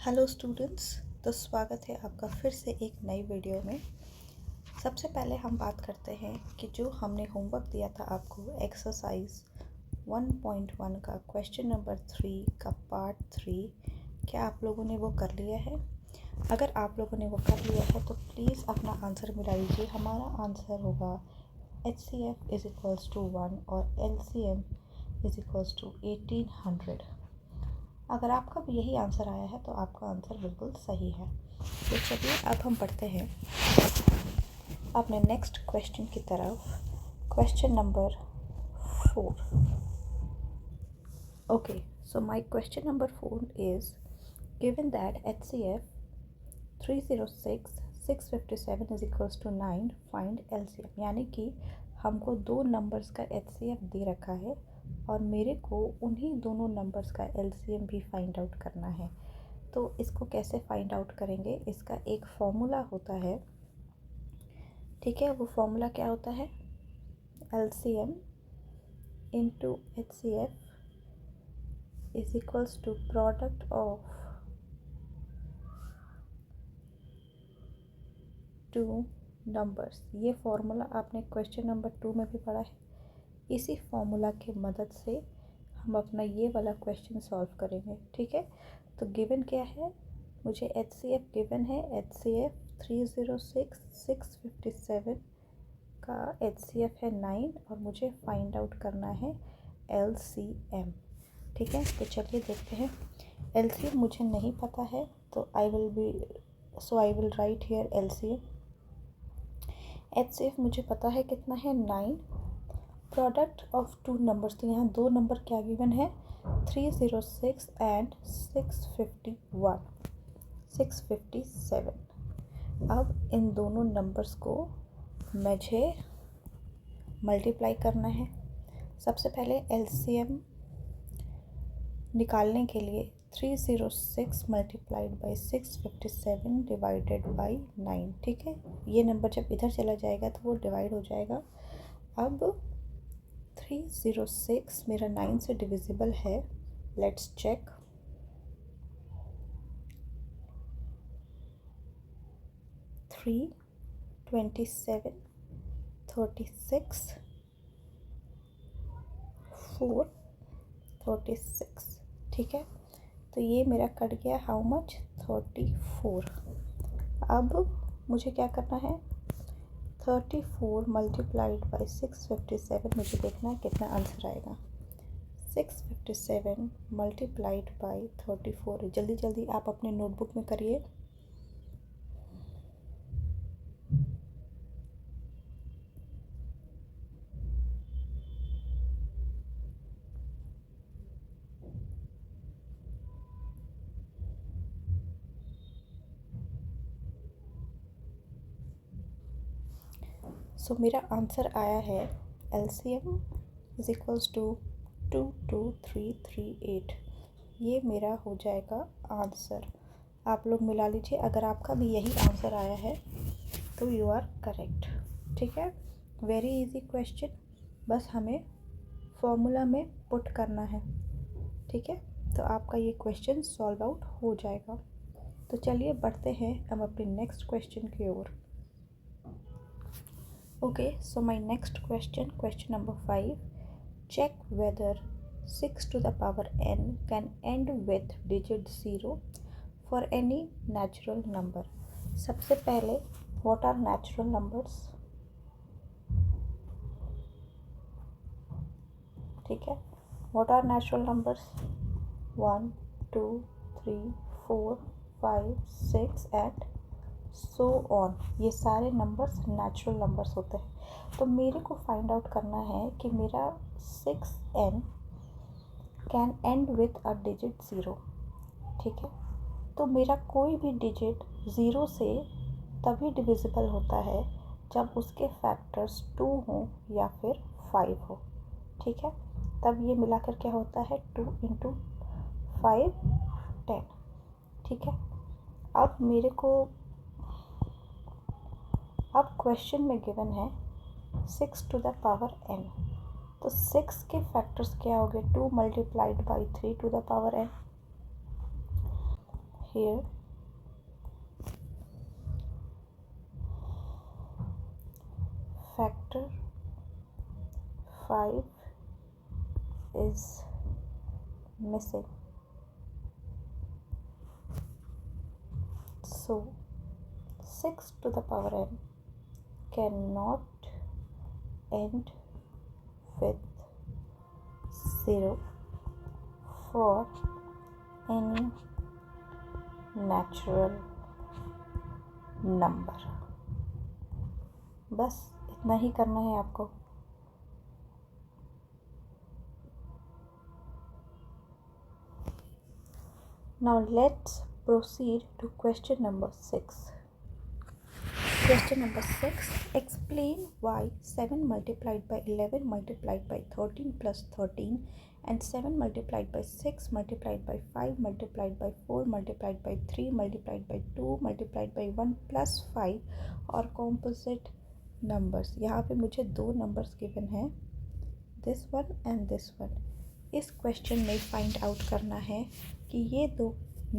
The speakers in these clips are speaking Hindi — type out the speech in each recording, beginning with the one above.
Hello students. तो स्वागत है आपका फिर से एक नई वीडियो में। सबसे पहले हम बात करते हैं कि जो हमने होमवर्क दिया था आपको एक्सरसाइज 1.1 का क्वेश्चन नंबर 3 का पार्ट 3, क्या आप लोगों ने वो कर लिया है? अगर आप लोगों ने वो कर लिया है तो प्लीज़ अपना आंसर मिला लीजिए। हमारा आंसर होगा HCF इज़ इक्वल्स टू 1 और LCM इज़ इक्वल्स टू 1800। अगर आपका भी यही आंसर आया है तो आपका आंसर बिल्कुल सही है। तो चलिए अब हम पढ़ते हैं अपने नेक्स्ट क्वेश्चन की तरफ। Question number 4। Okay, so my question number 4 is given that HCF 306 657 is equals to 9, find LCM। यानी कि हमको दो नंबर्स का HCF दे रखा है और मेरे को उन्हीं दोनों नंबर्स का LCM भी फाइंड आउट करना है। तो इसको कैसे फाइंड आउट करेंगे? इसका एक फॉर्मूला होता है, ठीक है। वो फॉर्मूला क्या होता है? LCM into HCF is equals to product of two numbers. ये फॉर्मूला आपने क्वेश्चन नंबर 2 में भी पढ़ा है। इसी फॉर्मूला की मदद से हम अपना ये वाला क्वेश्चन सॉल्व करेंगे, ठीक है। तो गिवन क्या है? मुझे HCF गिवन है। HCF 306 657 का HCF है 9 और मुझे फाइंड आउट करना है LCM, ठीक है। तो चलिए देखते हैं। LCM मुझे नहीं पता है तो I will write here LCM। HCF मुझे पता है कितना है 9, प्रोडक्ट ऑफ टू नंबर्स। तो यहाँ दो नंबर क्या गिवन है? 306 एंड 657। अब इन दोनों नंबर्स को मुझे मल्टीप्लाई करना है। सबसे पहले LCM निकालने के लिए 306 मल्टीप्लाइड बाई 657 डिवाइडेड बाई 9, ठीक है। ये नंबर जब इधर चला जाएगा तो वो डिवाइड हो जाएगा। अब 306 मेरा 9 से डिविजिबल है। Let's check. 3, 27, 36, 4, 36, ठीक है। तो ये मेरा कट गया हाउ मच? 34। अब मुझे क्या करना है? 34 मल्टीप्लाइड बाई 657, मुझे देखना है कितना आंसर आएगा। 657 मल्टीप्लाइड बाई 34। जल्दी जल्दी आप अपने नोटबुक में करिए। सो मेरा आंसर आया है LCM इज इक्वल्स टू 22338। ये मेरा हो जाएगा आंसर। आप लोग मिला लीजिए। अगर आपका भी यही आंसर आया है तो यू आर करेक्ट, ठीक है। वेरी इजी क्वेश्चन, बस हमें फॉर्मूला में पुट करना है, ठीक है। तो आपका ये क्वेश्चन सॉल्व आउट हो जाएगा। तो चलिए बढ़ते हैं हम अपने नेक्स्ट क्वेश्चन की ओर। Okay, so my next question number 5. Check whether 6 to the power n can end with digit 0 for any natural number. सबसे पहले what are natural numbers? ठीक है, what are natural numbers? 1, 2, 3, 4, 5, 6 and so on. ये सारे नंबर्स नेचुरल नंबर्स होते हैं। तो मेरे को फाइंड आउट करना है कि मेरा 6n can and with a digit 0, ठीक है। तो मेरा कोई भी डिजिट 0 से तभी डिविजिबल होता है जब उसके फैक्टर्स 2 हों या फिर 5 हो, ठीक है। तब ये मिलाकर क्या होता है? 2 × 5 10, ठीक है। अब मेरे को क्वेश्चन में गिवन है 6 टू द पावर n। तो 6 के फैक्टर्स क्या हो गए? 2 multiplied by 3 to the power n। here factor 5 is missing. So 6 to the power n cannot end with 0 for any natural number. बस इतना ही करना है आपको. Now let's proceed to question number 6. Question number 6. Explain why 7 multiplied by 11 multiplied by 13 plus 13 and 7 multiplied by 6 multiplied by 5 multiplied by 4 multiplied by 3 multiplied by 2 multiplied by 1 plus 5 और composite numbers. यहाँ पे मुझे दो numbers given हैं, this one and this one. इस question में find out करना है कि ये दो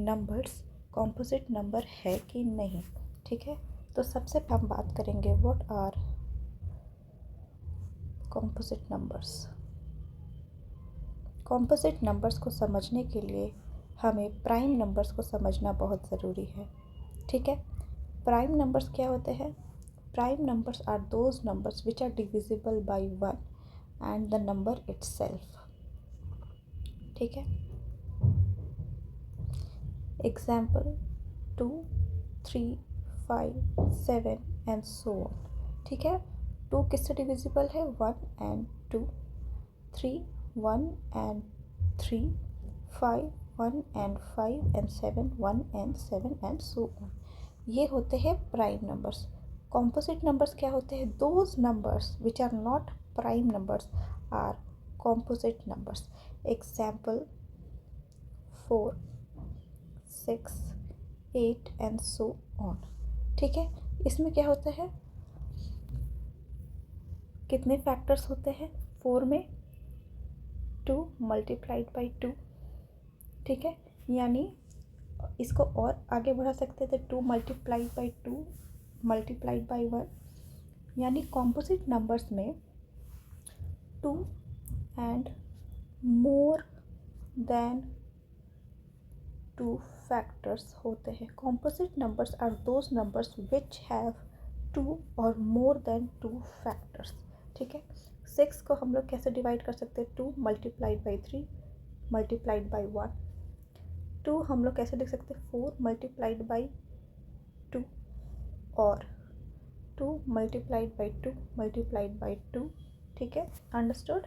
numbers composite number है कि नहीं. ठीक है, तो सबसे पहले हम बात करेंगे what are composite numbers. Composite numbers को समझने के लिए हमें प्राइम नंबर्स को समझना बहुत ज़रूरी है. ठीक है, प्राइम नंबर्स क्या होते हैं? Prime numbers are those numbers which are divisible by 1 and the number itself. ठीक है, एग्जाम्पल 2, 3, 5, 7 एंड सो ऑन. ठीक है, 2 किससे डिविजिबल है? 1 and 2, 3 1 and 3, 5 1 and 5 and 7 1 and 7 and so on. ये होते हैं प्राइम नंबर्स. कॉम्पोजिट नंबर्स क्या होते हैं? Those numbers which are not prime numbers are composite numbers. Example 4, 6, 8 and so on. ठीक है, इसमें क्या होता है? कितने फैक्टर्स होते हैं? 4 में 2 मल्टीप्लाइड बाई 2. ठीक है, यानी इसको और आगे बढ़ा सकते थे, 2 मल्टीप्लाइड बाई 2 मल्टीप्लाइड बाई 1. यानी कॉम्पोजिट नंबर्स में 2 एंड मोर देन 2 factors होते हैं. Composite numbers are those numbers which have 2 or more than 2 factors. ठीक है, 6 को हम लोग कैसे डिवाइड कर सकते हैं? 2 मल्टीप्लाइड बाई 3 मल्टीप्लाइड बाई 1. 2 हम लोग कैसे लिख सकते हैं? 4 मल्टीप्लाइड बाई 2 और 2 मल्टीप्लाइड बाई 2 मल्टीप्लाइड बाई 2. ठीक है, अंडरस्टूड.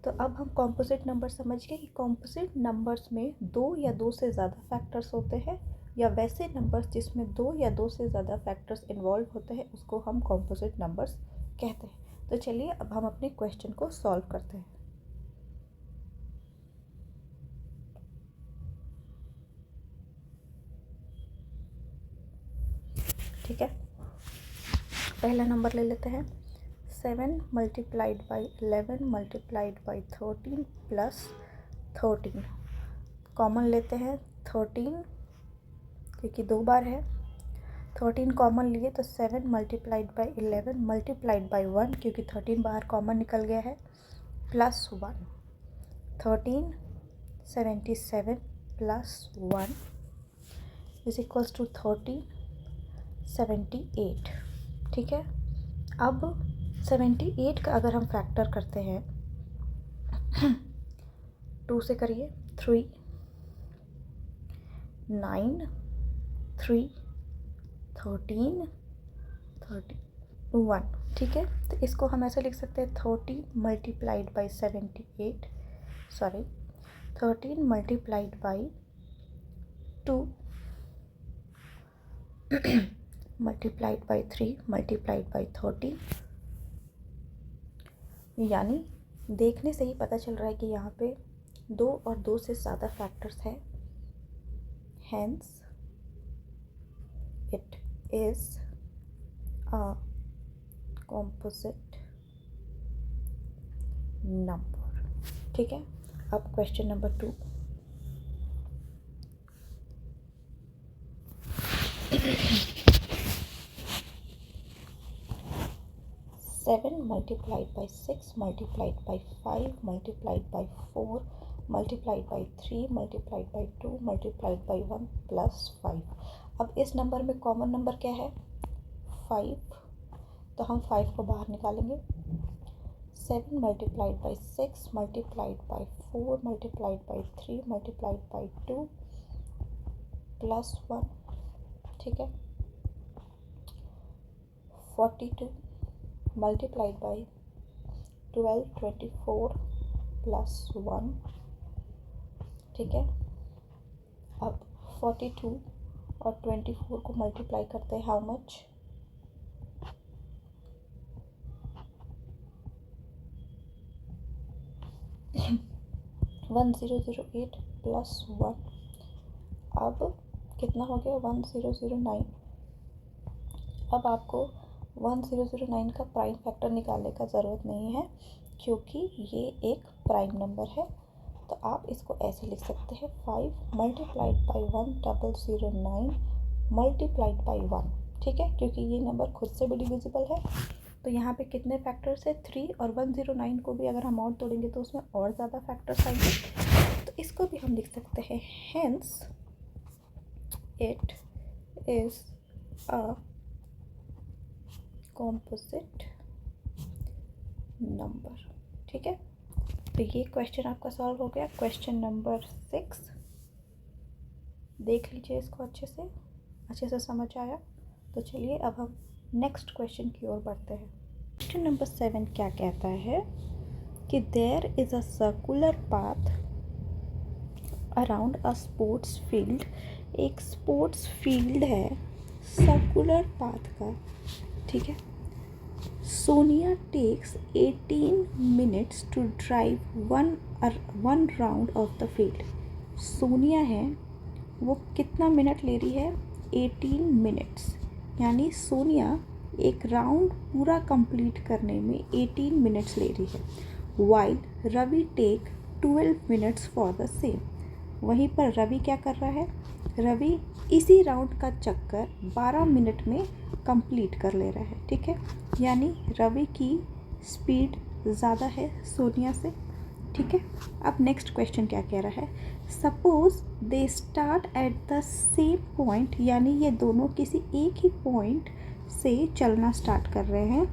तो अब हम कॉम्पोजिट नंबर समझ गए कि कॉम्पोजिट नंबर्स में 2 या 2 से ज़्यादा फैक्टर्स होते हैं, या वैसे नंबर्स जिसमें 2 या 2 से ज़्यादा फैक्टर्स इन्वॉल्व होते हैं उसको हम कॉम्पोजिट नंबर्स कहते हैं. तो चलिए अब हम अपने क्वेश्चन को सॉल्व करते हैं. ठीक है, पहला नंबर ले लेते हैं. 7 multiplied by 11 multiplied by 13 plus 13. Common लेते हैं 13 क्योंकि 2 बार है. 13 कॉमन लिए तो 7 मल्टीप्लाइड बाई 11 मल्टीप्लाइड बाई 1 क्योंकि 13 बाहर कॉमन निकल गया है, plus 1. 13 77 plus 1 is equals to 30 78. ठीक है, अब 78 का अगर हम फैक्टर करते हैं 2 से करिए. 3 9 3 13 31. ठीक है, तो इसको हम ऐसे लिख सकते हैं 30 multiplied by 78 sorry 13 multiplied by 2 multiplied by 3 multiplied by 30. यानी देखने से ही पता चल रहा है कि यहाँ पे 2 और 2 से ज़्यादा फैक्टर्स हैं. Hence it is a composite number. ठीक है, अब question number 2. 7 multiplied by 6 multiplied by 5 multiplied by 4 multiplied by 3 multiplied by 2 multiplied by 1 plus 5। अब इस नंबर में कॉमन नंबर क्या है? 5, तो हम 5 को बाहर निकालेंगे। 7 multiplied by 6 multiplied by 4 multiplied by 3 multiplied by 2 plus 1, ठीक है। 42 multiplied by 12 24 plus 1, ठीक है। अब 42 और 24 को मल्टीप्लाई करते हैं, हाउ मच? 1008 प्लस 1, अब कितना हो गया? 1009। अब आपको 1009 का प्राइम फैक्टर निकालने का ज़रूरत नहीं है, क्योंकि ये एक प्राइम नंबर है। तो आप इसको ऐसे लिख सकते हैं, 5 मल्टीप्लाइड बाई 1009 मल्टीप्लाइड बाई 1, ठीक है, क्योंकि ये नंबर खुद से भी डिविजिबल है। तो यहाँ पे कितने फैक्टर्स है? 3, और 109 को भी अगर हम और तोड़ेंगे तो उसमें और ज़्यादा फैक्टर्स आएंगे। तो इसको भी हम लिख सकते हैं, hence it is a composite number, ठीक है। तो ये क्वेश्चन आपका सॉल्व हो गया। क्वेश्चन नंबर 6 देख लीजिए, इसको अच्छे से समझ आया? तो चलिए अब हम नेक्स्ट क्वेश्चन की ओर बढ़ते हैं। क्वेश्चन नंबर 7 क्या कहता है कि there is a circular path around a sports field. एक स्पोर्ट्स फील्ड है सर्कुलर पाथ का, ठीक है। Sonia takes 18 minutes to drive one round of the field. Sonia है, वो कितना मिनट ले रही है? 18 मिनट्स, यानी सोनिया एक राउंड पूरा कंप्लीट करने में 18 मिनट्स ले रही है। While Ravi take 12 minutes for the same. वहीं पर रवि क्या कर रहा है? रवि इसी राउंड का चक्कर 12 मिनट में कंप्लीट कर ले रहा है, ठीक है। यानी रवि की स्पीड ज़्यादा है सोनिया से, ठीक है। अब नेक्स्ट क्वेश्चन क्या कह रहा है? Suppose they start at the same point, यानी ये दोनों किसी एक ही पॉइंट से चलना स्टार्ट कर रहे हैं,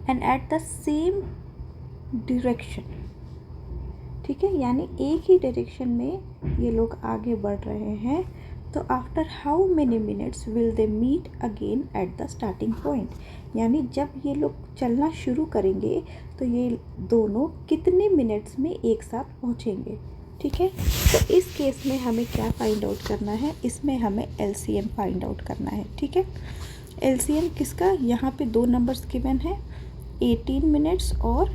and at the same direction, ठीक है, यानी एक ही डायरेक्शन में ये लोग आगे बढ़ रहे हैं। तो after how many minutes will they meet again at the starting point, यानी जब ये लोग चलना शुरू करेंगे तो ये दोनों कितने मिनट्स में एक साथ पहुंचेंगे, ठीक है। तो इस केस में हमें क्या फाइंड आउट करना है? इसमें हमें एलसीएम फाइंड आउट करना है, ठीक है। एलसीएम किसका? यहाँ पे दो नंबर्स गिवन है, 18 मिनट्स और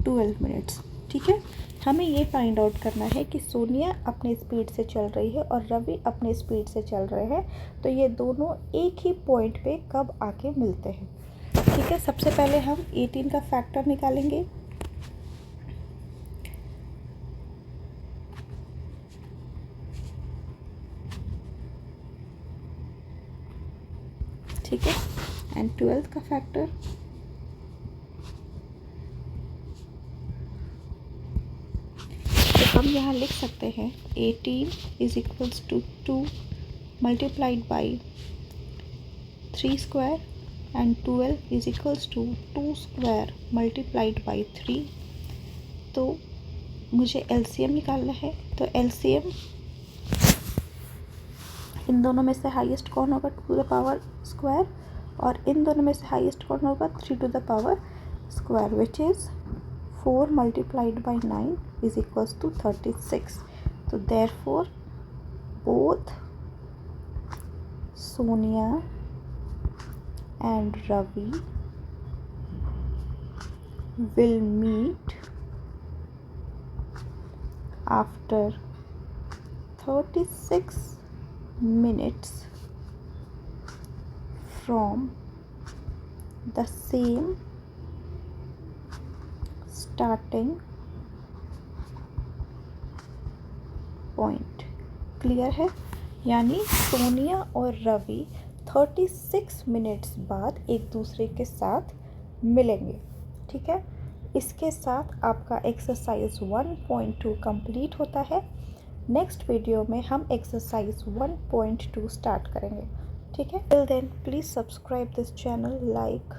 12 मिनट्स, ठीक है। हमें ये फाइंड आउट करना है कि सोनिया अपने स्पीड से चल रही है और रवि अपने स्पीड से चल रहे हैं, तो ये दोनों एक ही पॉइंट पे कब आके मिलते हैं, ठीक है। सबसे पहले हम 18 का फैक्टर निकालेंगे। ठीक है, एंड 12 का फैक्टर, तो हम यहाँ लिख सकते हैं 18 is equals to 2 multiplied by 3 square and 12 is equals to 2 square multiplied by 3। तो मुझे एलसीएम निकालना है। तो एलसीएम इन दोनों में से हाईएस्ट कौन होगा? 2 टू द पावर स्क्वायर, और इन दोनों में से हाईएस्ट कौन होगा? 3 to the power square, which is 4 multiplied by 9 is equals to 36। तो therefore both Sonia and Ravi will meet after 36 minutes from the same starting point। Clear है? यानी सोनिया और रवि 36 मिनट्स बाद एक दूसरे के साथ मिलेंगे। ठीक है, इसके साथ आपका एक्सरसाइज 1.2 कंप्लीट होता है। नेक्स्ट वीडियो में हम एक्सरसाइज 1.2 स्टार्ट करेंगे। ठीक है, till then please subscribe this channel, like,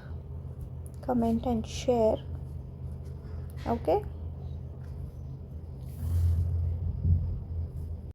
comment and share. Okay.